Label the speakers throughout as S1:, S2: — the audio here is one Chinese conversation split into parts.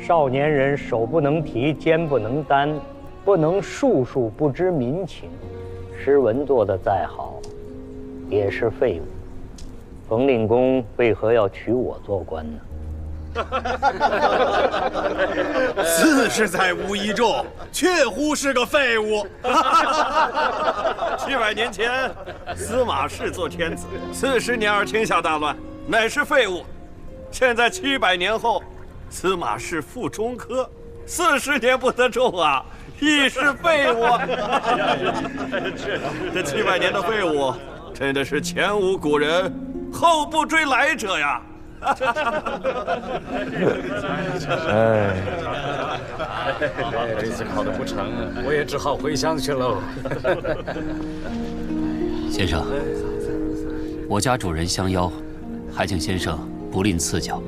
S1: 少年人手不能提，肩不能担，不能术数，不知民情，诗文做得再好，也是废物。冯令公为何要娶我做官呢？
S2: 自是在无一众，确乎是个废物。
S3: 700年前，司马氏做天子，40年而天下大乱，乃是废物。现在700年后，司马氏复中科，40年不得中啊，亦是废物。这700年的废物，真的是前无古人，后不追来者呀！
S4: 这次考得不成，我也只好回乡去喽。
S5: 先生，我家主人相邀，还请先生不吝赐教。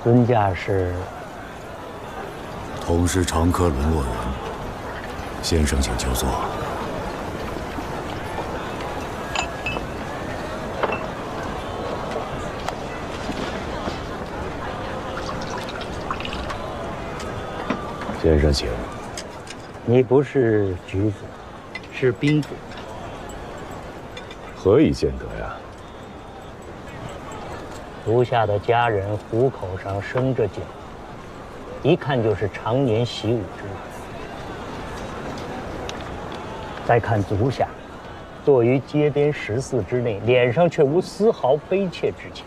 S1: 尊驾是？
S6: 同是长科沦落人，先生请就坐。先生请。
S1: 你不是举子，是兵子。
S6: 何以见得呀？
S1: 足下的家人虎口上生着茧，一看就是常年习武之人。再看足下，坐于街边石寺之内，脸上却无丝毫悲切之情，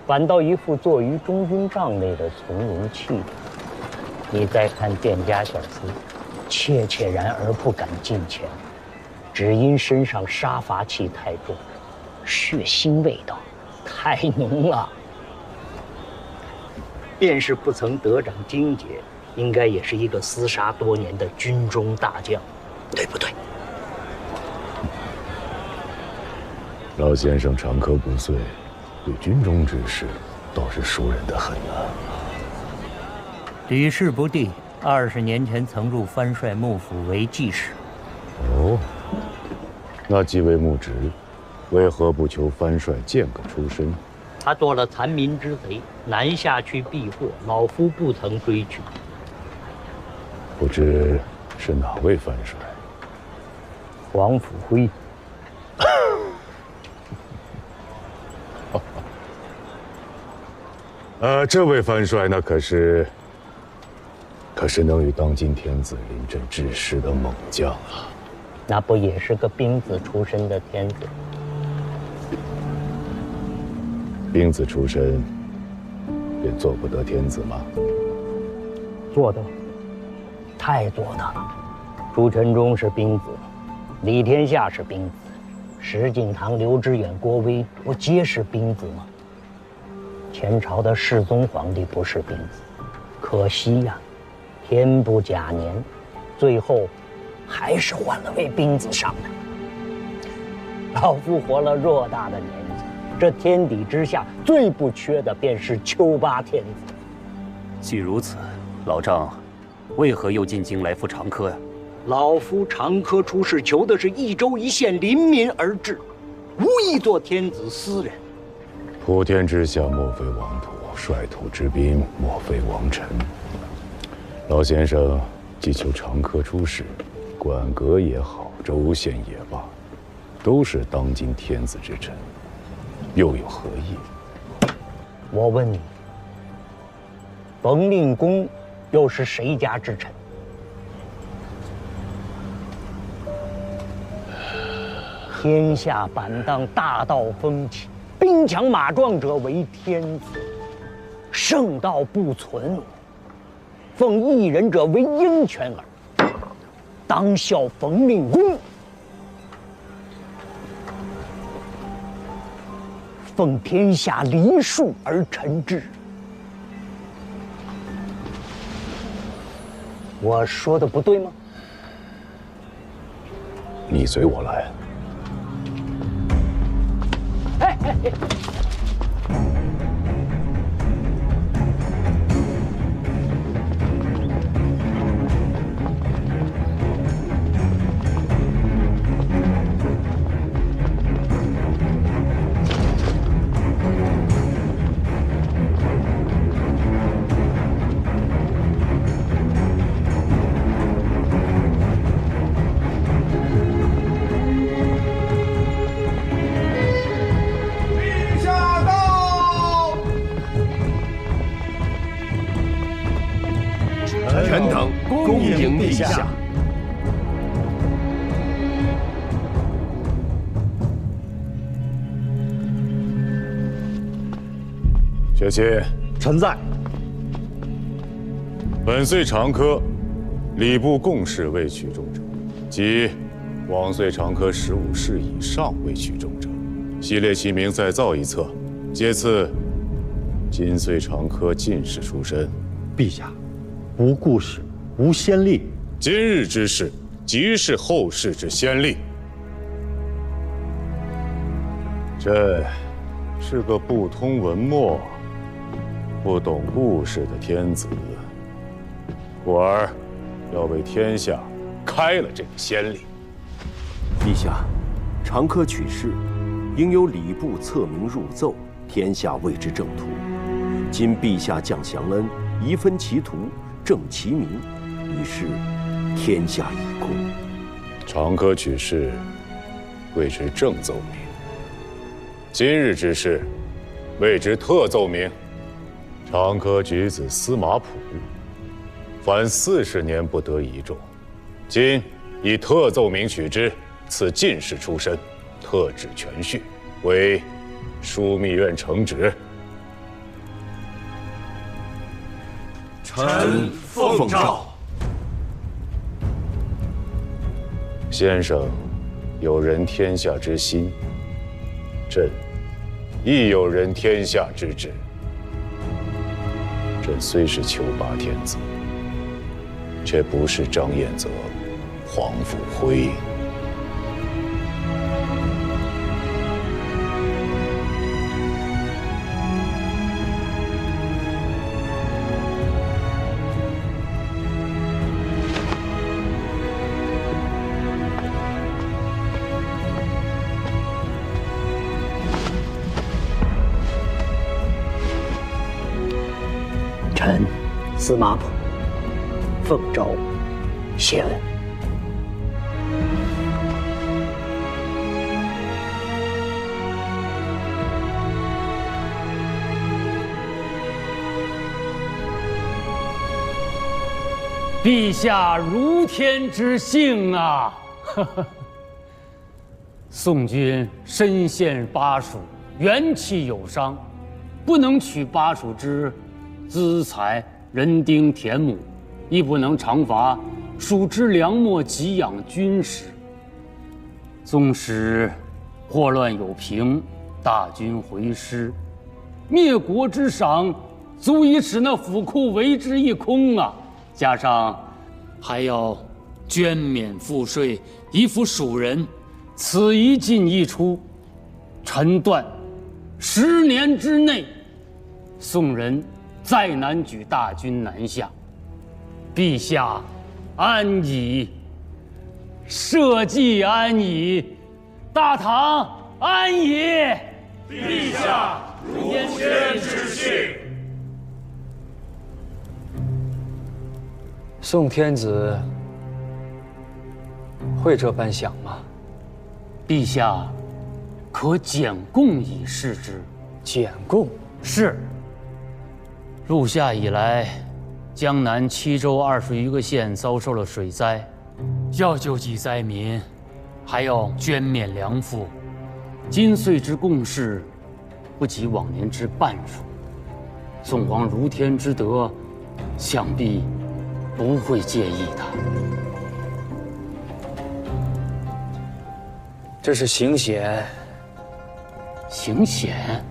S1: 反倒一副坐于中军帐内的从容气度。你再看店家小厮，怯怯然而不敢近前，只因身上杀伐气太重，血腥味道太浓了。便是不曾得掌荆节，应该也是一个厮杀多年的军中大将，对不对？
S6: 老先生长科不遂，对军中之事倒是熟稔得很啊。
S1: 屡试不第，20年前曾入藩帅幕府为记事。
S6: 哦，那既为幕职，为何不求藩帅荐个出身？
S1: 他做了残民之贼，南下去避祸，老夫不曾追去。
S6: 不知是哪位藩帅？
S1: 黄甫辉。
S6: 这位藩帅那可是能与当今天子临阵致师的猛将啊！
S1: 那不也是个兵子出身的天子？
S6: 兵子出身，便做不得天子吗？
S1: 做得，太做得了。朱全忠是兵子，李天下是兵子，石敬瑭、刘知远、郭威不皆是兵子吗？前朝的世宗皇帝不是兵子，可惜呀，天不假年，最后还是换了位兵子上来。老夫活了偌大的年纪，这天底之下最不缺的便是丘八天子。
S5: 既如此，老丈为何又进京来赴长科呀？
S1: 老夫长科出仕，求的是一州一县临民而治，无意做天子私人。
S6: 普天之下莫非王土，率土之滨莫非王臣。老先生既求长科出仕，管阁也好，州县也罢，都是当今天子之臣，又有何意？
S1: 我问你，冯令公又是谁家之臣？天下板荡，大道风起，兵强马壮者为天子，圣道不存，奉一人者为鹰犬耳。当效冯令公，奉天下梨树而臣之。我说的不对吗？
S6: 你随我来。
S4: 下。
S6: 学期，
S2: 臣在。
S6: 本岁长科，礼部贡士未取中者，即往岁长科15士以上未取中者，系列其名再造一册，皆赐今岁长科进士出身。
S2: 陛下，无故事，无先例。
S6: 今日之事，即是后世之先例。朕是个不通文墨、不懂故事的天子，故而要为天下开了这个先例。
S7: 陛下，长科取士，应由礼部册名入奏，天下谓之正途。今陛下降祥恩，宜分其途，正其名，于是天下已公。
S6: 长科取士，谓之正奏明；今日之事，谓之特奏明。长科举子司马溥，凡40年不得一中，今以特奏明取之，赐进士出身，特旨全序，为枢密院承旨。
S7: 臣奉诏。
S6: 先生有人天下之心，朕亦有人天下之志。朕虽是求拔天子，却不是张彦泽、黄甫辉。
S1: 臣司马溥奉诏谢恩。
S5: 陛下如天之幸啊！宋军身陷巴蜀，元气有伤，不能取巴蜀之资财、人丁、田亩，亦不能常伐蜀之粮秣，给养军士。纵使祸乱有平，大军回师，灭国之赏，足以使那府库为之一空啊！加上还要捐免赋税，以抚蜀人，此一进一出，臣断10年之内，宋人再难举大军南下。陛下安矣，社稷安矣，大唐安矣。
S3: 陛下如天之幸。
S4: 宋天子会这般想吗？
S5: 陛下可检贡以示之。
S4: 检贡
S5: 是。入夏以来，江南7州20余个县遭受了水灾，要救济灾民，还要捐免粮赋。今岁之贡士，不及往年之半数。宋皇如天之德，想必不会介意的。
S4: 这是行险。
S5: 行险？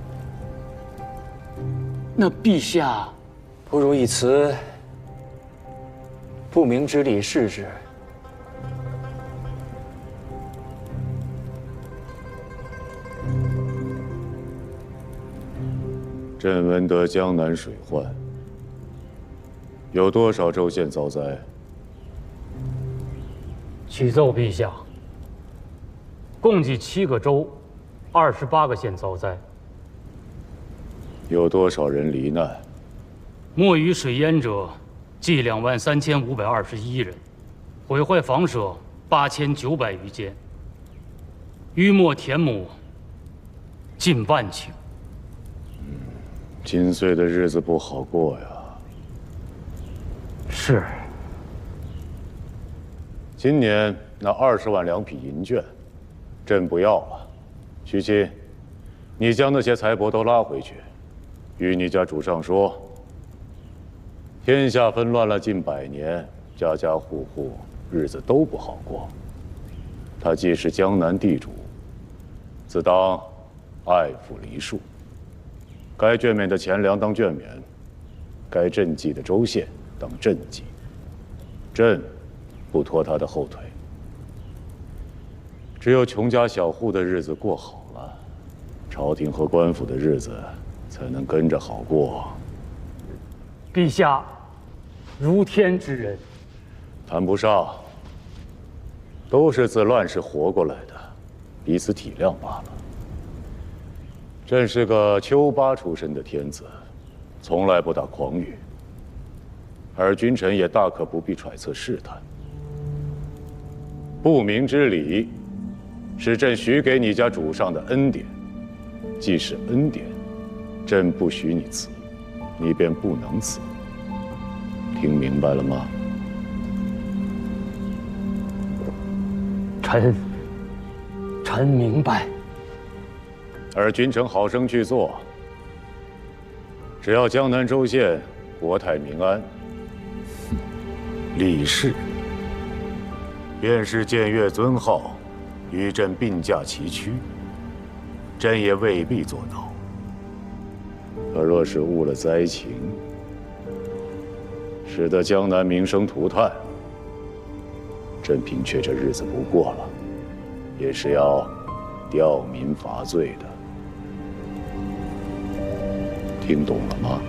S5: 那陛下
S4: 不如以此不明之理试之。
S6: 朕闻得江南水患，有多少州县遭灾？
S5: 启奏陛下，共计7个州，28个县遭灾。
S6: 有多少人罹难？
S5: 没于水淹者，计23521人，毁坏房舍8900余间，淤没田亩近万顷。
S6: 今岁的日子不好过呀。
S5: 是。
S6: 今年那20万两匹银券，朕不要了。徐亲，你将那些财帛都拉回去，与你家主上说。天下纷乱了近100年，家家户户日子都不好过。他既是江南地主，自当爱抚梨树。该卷免的钱粮当卷免，该赈济的州县当赈济。朕不拖他的后腿。只有穷家小户的日子过好了，朝廷和官府的日子才能跟着好过。
S5: 陛下，如天之人，
S6: 谈不上，都是自乱世活过来的，彼此体谅罢了。朕是个丘巴出身的天子，从来不打诳语，而君臣也大可不必揣测试探。不明之礼，是朕许给你家主上的恩典，既是恩典，朕不许你辞，你便不能辞。听明白了吗？
S5: 臣明白。
S6: 而君臣好生去做，只要江南州县国泰民安，李氏便是僭越尊号，与朕并驾齐驱，朕也未必做到。可若是误了灾情，使得江南民生涂炭，朕凭却这日子不过了，也是要吊民罚罪的。听懂了吗？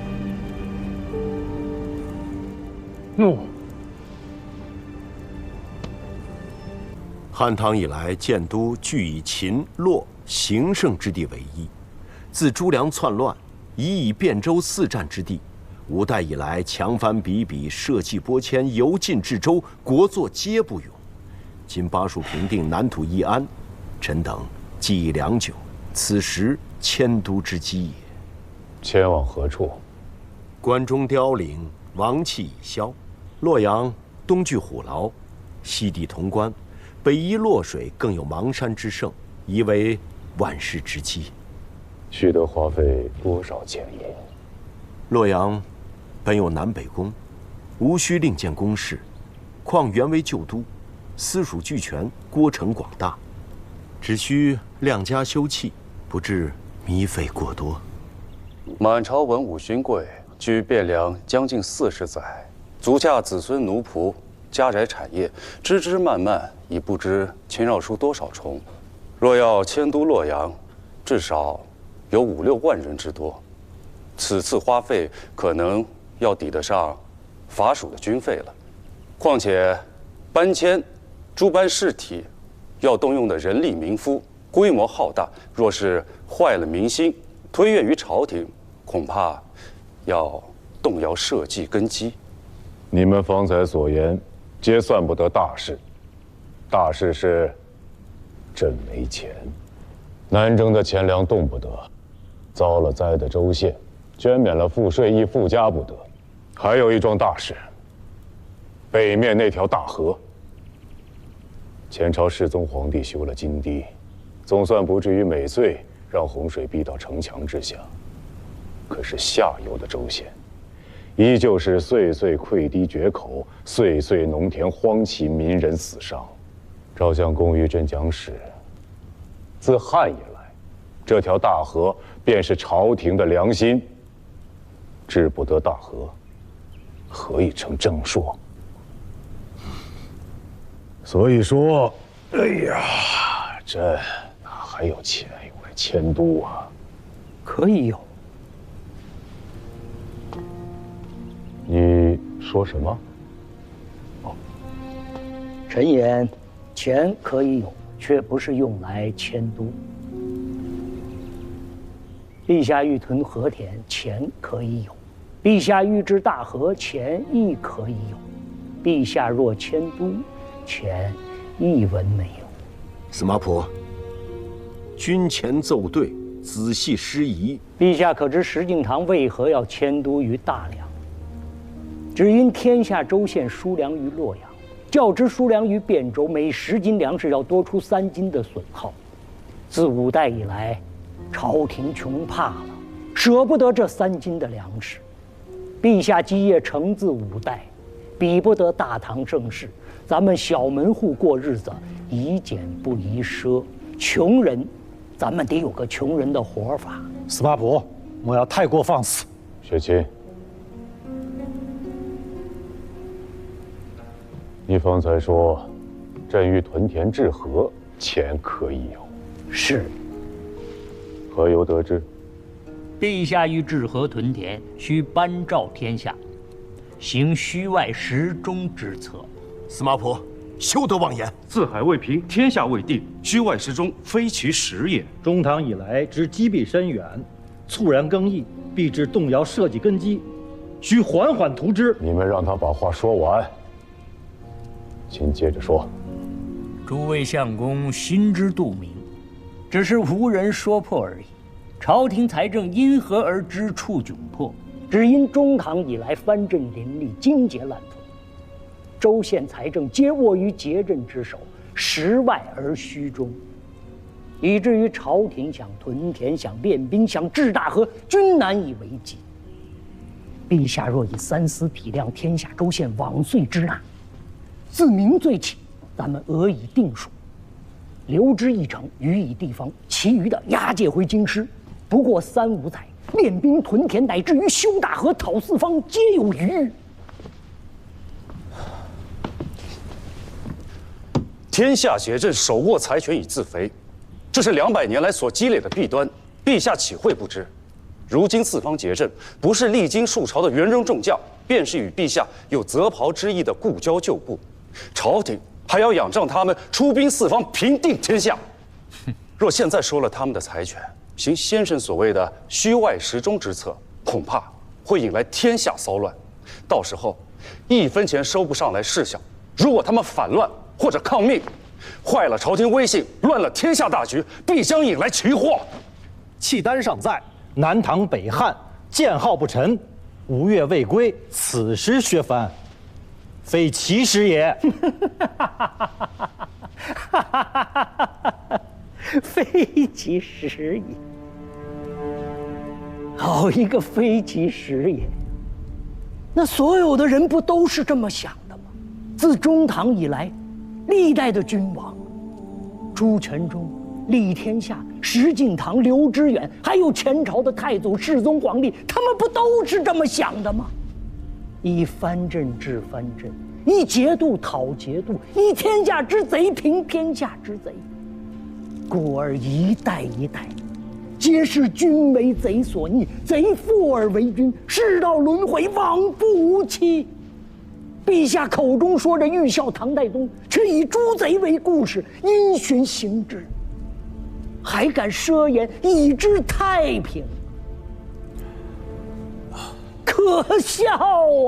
S5: 怒。
S7: 汉唐以来，建都俱以秦、洛、形胜之地为一。自朱梁篡乱，以汴州4战之地。5代以来，强藩比比，社稷拨迁，由晋至州，国祚皆不永。今巴蜀平定，南土一安，臣等记忆良久，此时迁都之机也。
S6: 迁往何处？
S7: 关中凋零，王气已消。洛阳东距虎牢，西抵潼关，北依洛水，更有邙山之胜，宜为万世之基。
S6: 须得花费多少钱银？
S7: 洛阳本有南北宫，无需另建宫室，况原为旧都，私属俱全，郭城广大，只需量加修葺，不致糜费过多。
S8: 满朝文武勋贵，居汴梁将近40载，足下子孙奴仆，家宅产业，枝枝蔓蔓，已不知牵绕出多少重。若要迁都洛阳，至少有5、6万人之多。此次花费可能要抵得上法属的军费了。况且搬迁诸般事体，要动用的人力民夫规模浩大，若是坏了民心，推愿于朝廷，恐怕要动摇社稷根基。
S6: 你们方才所言，皆算不得大事。大事是朕没钱，南征的钱粮动不得，遭了灾的州县捐免了赋税，亦附加不得。还有一桩大事，北面那条大河。前朝世宗皇帝修了金堤，总算不至于每岁让洪水逼到城墙之下。可是下游的州县，依旧是岁岁溃堤决口，岁岁农田荒弃，民人死伤。赵相公与朕讲史，自汉以来，这条大河便是朝廷的良心。治不得大河，何以成正朔？所以说，哎呀，朕哪还有钱用来迁都啊？
S1: 可以有。
S6: 你说什么？
S1: 臣言，钱可以有，却不是用来迁都。陛下欲屯和田，钱可以有；陛下欲治大河，钱亦可以有；陛下若迁都，钱一文没有。
S7: 司马普，军前奏对，仔细施仪。
S1: 陛下可知石敬瑭为何要迁都于大梁？只因天下州县输粮于洛阳，较之数量与汴州每10斤粮食要多出3斤的损耗。自5代以来，朝廷穷怕了，舍不得这3斤的粮食。陛下基业承自5代，比不得大唐盛世。咱们小门户过日子，宜俭不宜奢。穷人，咱们得有个穷人的活法。
S9: 司马普，莫要太过放肆。
S6: 雪琴，你方才说，朕欲屯田治河，前科已有。
S1: 是。
S6: 何由得知？
S1: 陛下欲治河屯田，须颁诏天下，行虚外实中之策。
S2: 司马普，休得妄言！
S10: 四海未平，天下未定，虚外实中，非其时也。
S9: 中唐以来之积弊深远，猝然更易，必致动摇社稷根基，需缓缓图之。
S6: 你们让他把话说完，请接着说。
S1: 诸位相公心知肚明，只是无人说破而已。朝廷财政因何而支处窘迫？只因中唐以来藩镇林立，经节滥丰，州县财政皆握于节镇之手，实外而虚中，以至于朝廷想屯田、想练兵、想治大河，均难以为继。陛下若以三司体谅天下州县往岁之纳，自明罪起，咱们俄以定数，留之一城，予以地方，其余的押解回京师。不过3、5载，练兵屯田，乃至于修大河、讨四方，皆有余裕。
S8: 天下节镇，手握财权以自肥，这是200年来所积累的弊端，陛下岂会不知？如今四方节镇，不是历经数朝的元戎众将，便是与陛下有择袍之意的故交旧部，朝廷还要仰仗他们出兵四方，平定天下。若现在收了他们的财权，行先生所谓的虚外实中之策，恐怕会引来天下骚乱。到时候1分钱收不上来事小，如果他们反乱或者抗命，坏了朝廷威信，乱了天下大局，必将引来奇祸。
S9: 契丹尚在，南唐北汉建号不沉，5月未归，此时削藩，非其时也。
S1: 非其时也，好一个非其时也！那所有的人不都是这么想的吗？自中唐以来，历代的君王，朱全忠、李天下、石敬瑭、刘知远，还有前朝的太祖、世宗皇帝，他们不都是这么想的吗？以藩镇治藩镇，以节度讨节度，以天下之贼平天下之贼。故而一代一代，皆是君为贼所逆，贼附而为君，世道轮回，往复无期。陛下口中说着欲效唐太宗，却以诛贼为故事，因循行之，还敢奢言以知太平，可笑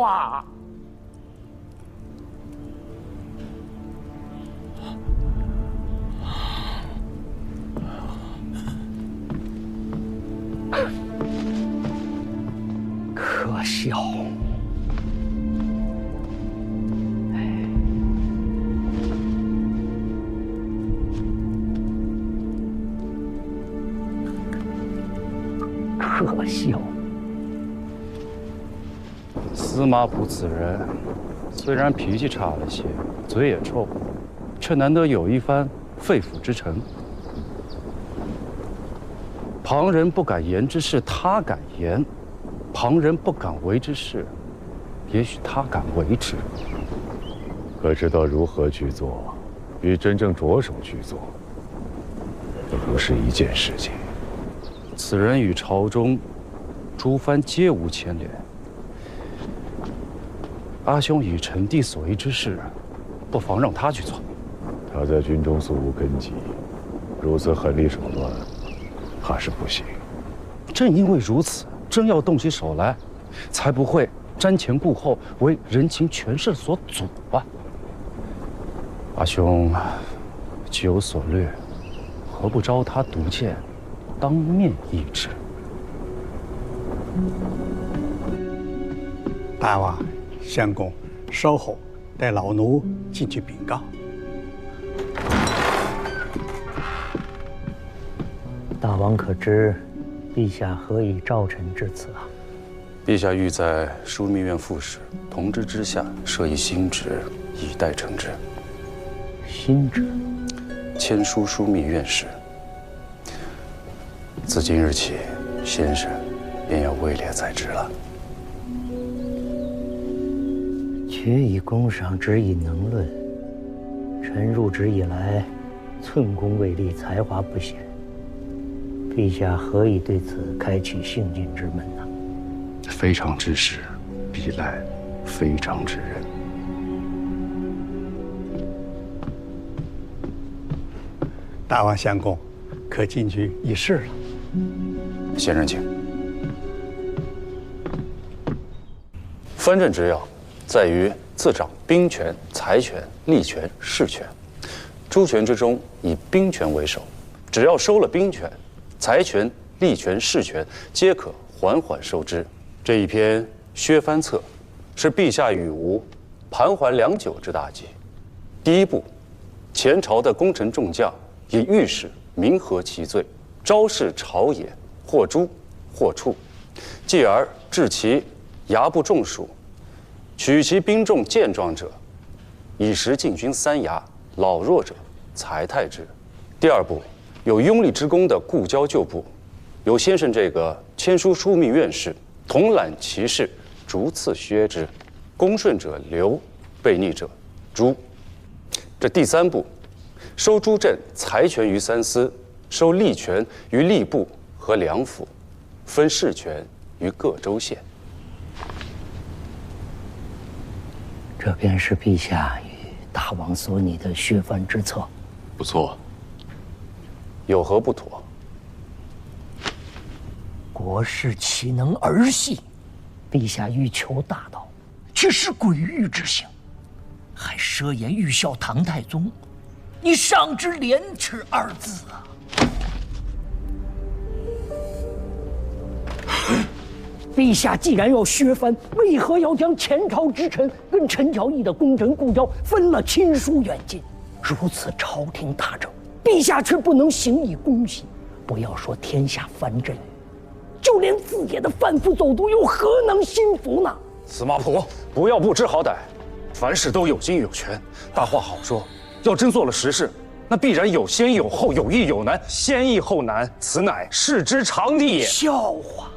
S1: 啊！可笑！可笑！
S8: 司马普此人，虽然脾气差了些，嘴也臭，却难得有一番肺腑之诚。旁人不敢言之事，他敢言；旁人不敢为之事，也许他敢为之。
S6: 可知道如何去做，与真正着手去做，不是一件事情。
S8: 此人与朝中诸藩皆无牵连。阿兄以臣弟所议之事，不妨让他去做。
S6: 他在军中素无根基，如此狠戾手段，怕是不行。
S8: 正因为如此，真要动起手来，才不会瞻前顾后，为人情权势所阻啊！阿兄既有所略，何不招他独见，当面议之？
S11: 大王，相公，稍后，
S2: 带老奴进去禀告。
S1: 大王可知，陛下何以召臣至此啊？
S8: 陛下欲在枢密院副使同知之下设一新职，以待承之。
S1: 新职？
S8: 签书枢密院使。自今日起，先生便要位列在职了。
S1: 决以功赏，职以能论。臣入职以来，寸功未立，才华不显。陛下何以对此开启幸进之门呢？
S6: 非常之事，必赖非常之人。
S2: 大王相公，可进去议事了。
S8: 先生请。藩镇之要，在于自掌兵权、财权、利权、势权。诸权之中，以兵权为首。只要收了兵权，财权、利权、势权皆可缓缓收之。这一篇《削藩策》，是陛下与吾盘桓良久之大计。第一步，前朝的功臣众将以御史明和其罪，昭示朝野，或诛或处，继而治其衙部众属，取其兵众健壮者，以时进军三衙；老弱者，裁汰之。第二步，有拥立之功的故交旧部，由先生这个签书枢密院士统揽其事，逐次削之，恭顺者留，悖逆者诛。这第三步，收诸镇财权于三司，收吏权于吏部和两府，分事权于各州县。
S1: 这便是陛下与大王所拟的削藩之策。
S8: 不错。有何不妥？
S1: 国事岂能儿戏？陛下欲求大道，却是鬼域之行，还奢言欲效唐太宗，你尚知廉耻二字啊！陛下既然要削藩，为何要将前朝之臣跟陈乔义的功臣故交分了亲疏远近？如此朝廷大政，陛下却不能行以公信。不要说天下藩镇，就连自己的贩夫走卒又何能心服呢？
S4: 司马普，不要不知好歹，凡事都有经有权，大话好说。要真做了实事，那必然有先有后，有易有难，先易后难，此乃世之常理也。
S1: 笑话！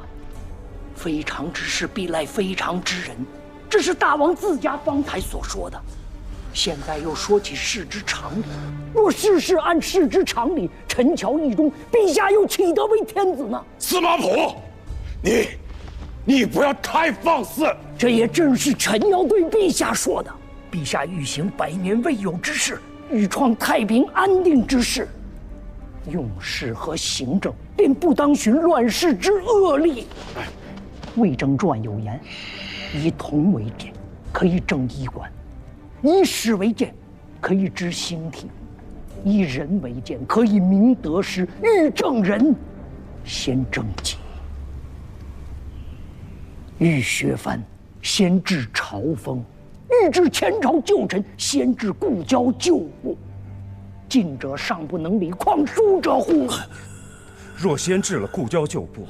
S1: 非常之事必赖非常之人，这是大王自家方才所说的。现在又说起世之常理，若事事按世之常理，陈乔义中，陛下又岂得为天子呢？
S11: 司马普，你不要太放肆！
S1: 这也正是臣要对陛下说的。陛下欲行百年未有之事，欲创太平安定之势，用事和行政便不当循乱世之恶例。魏征传有言：以铜为鉴，可以正衣冠；以史为鉴，可以知兴替；以人为鉴，可以明得失。欲正人，先正己；欲削藩，先治朝风；欲治前朝旧臣，先治故交旧部。进者尚不能理，况疏者乎？
S10: 若先治了故交旧部，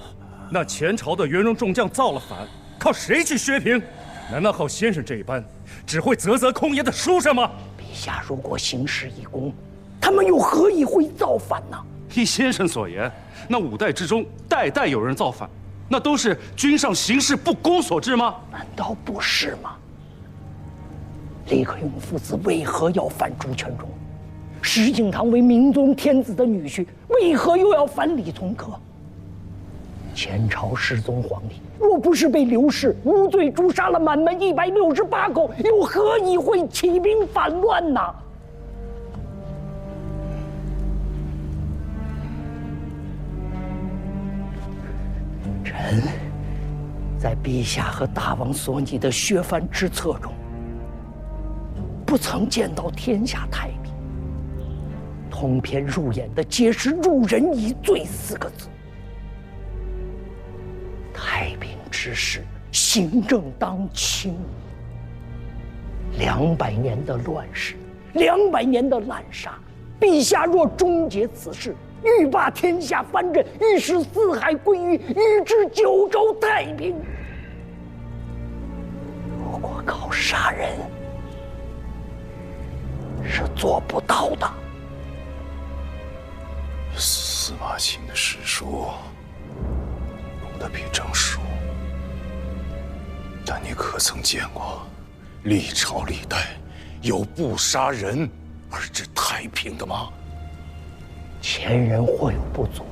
S10: 那前朝的元戎众将造了反，靠谁去削平？难道靠先生这一般只会啧啧空言的书生吗？
S1: 陛下如果行事以公，他们又何以会造反呢？
S10: 依先生所言，那5代之中代代有人造反，那都是君上行事不公所致吗？
S1: 难道不是吗？李克用父子为何要反朱全忠？石敬瑭为明宗天子的女婿，为何又要反李从珂？前朝世宗皇帝若不是被刘氏无罪诛杀了满门168口，又何以会起兵反乱呢？臣在陛下和大王所拟的削藩之策中，不曾见到天下太平，通篇入眼的皆是入人以罪4个字。太平之事，行政当轻。200年的乱世，200年的滥杀，陛下若终结此事，欲把天下藩镇，欲使四海归于，欲知九州太平。如果靠杀人，是做不到的。
S6: 司马钦的史书弄得比正书，但你可曾见过历朝历代有不杀人而治太平的吗？
S1: 前人或有不足，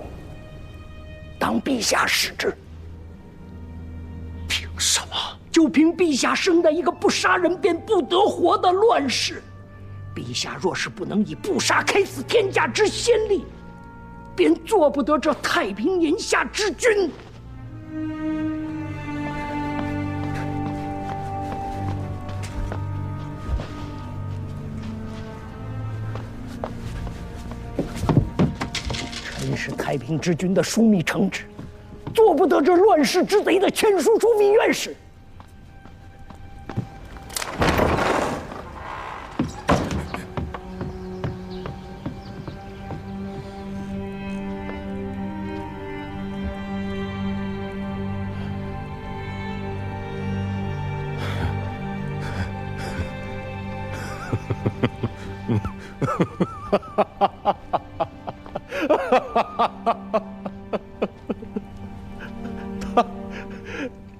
S1: 当陛下使之。
S6: 凭什么？
S1: 就凭陛下生在一个不杀人便不得活的乱世。陛下若是不能以不杀开此天下之先例，便做不得这太平年下之君。臣是太平之君的枢密承旨，做不得这乱世之贼的签书枢密院使。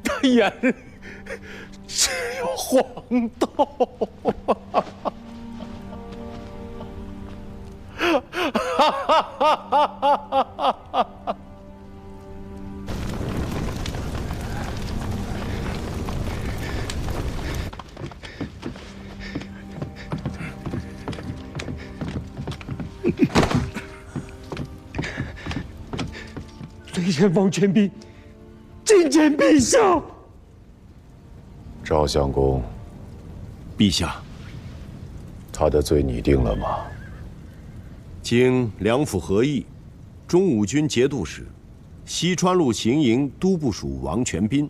S11: 他眼里只有黄豆。
S10: 罪前王全斌觐见陛下。
S6: 赵相公，
S7: 陛下，
S6: 他的罪拟定了吗？
S7: 经两府合议，中武军节度使、西川路行营都部署王全斌，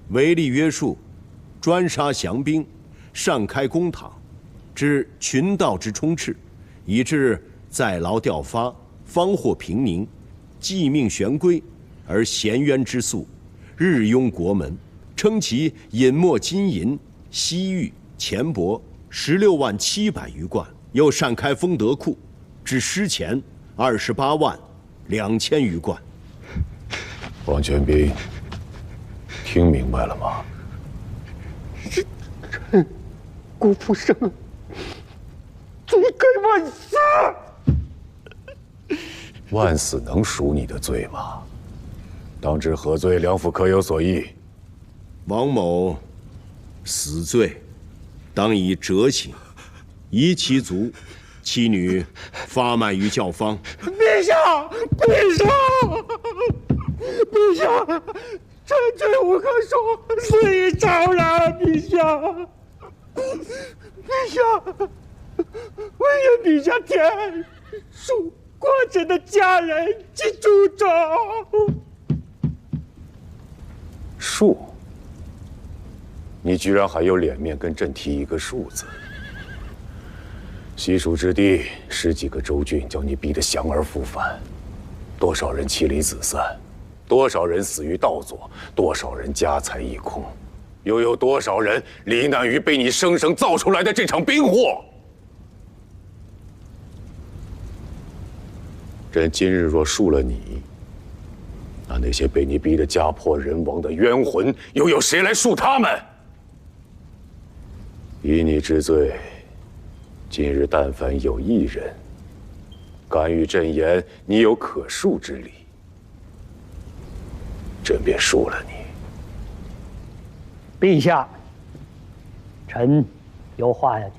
S7: 违例约束，专杀降兵，擅开公堂，致群盗之充斥，以致在牢吊发，方获平宁，继命悬归，而衔冤之诉，日拥国门，称其隐没金银、西域、钱帛16万700余贯，又擅开丰德库，至失钱28万2千余贯。
S6: 王全斌，听明白了吗？
S11: 臣辜负圣恩，罪该万死。
S6: 万死能赎你的罪吗？当知何罪，两府可有所议？
S7: 王某死罪，当以折刑，夷其族，妻女发卖于教坊。
S11: 陛下，陛下，陛下，臣罪无可恕，死于朝然。陛下，陛下，唯愿陛下天恕国臣的家人及诸州。
S6: 恕？你居然还有脸面跟朕提一个恕字？西蜀之地10几个州郡将你逼得降而复返，多少人妻离子散，多少人死于盗左，多少人家财一空，又有多少人罹难于被你生生造出来的这场兵祸？朕今日若恕了你，那些被你逼得家破人亡的冤魂，又有谁来恕他们？以你之罪，今日但凡有一人敢与朕言你有可恕之理，朕便恕了你。
S1: 陛下，臣有话要讲。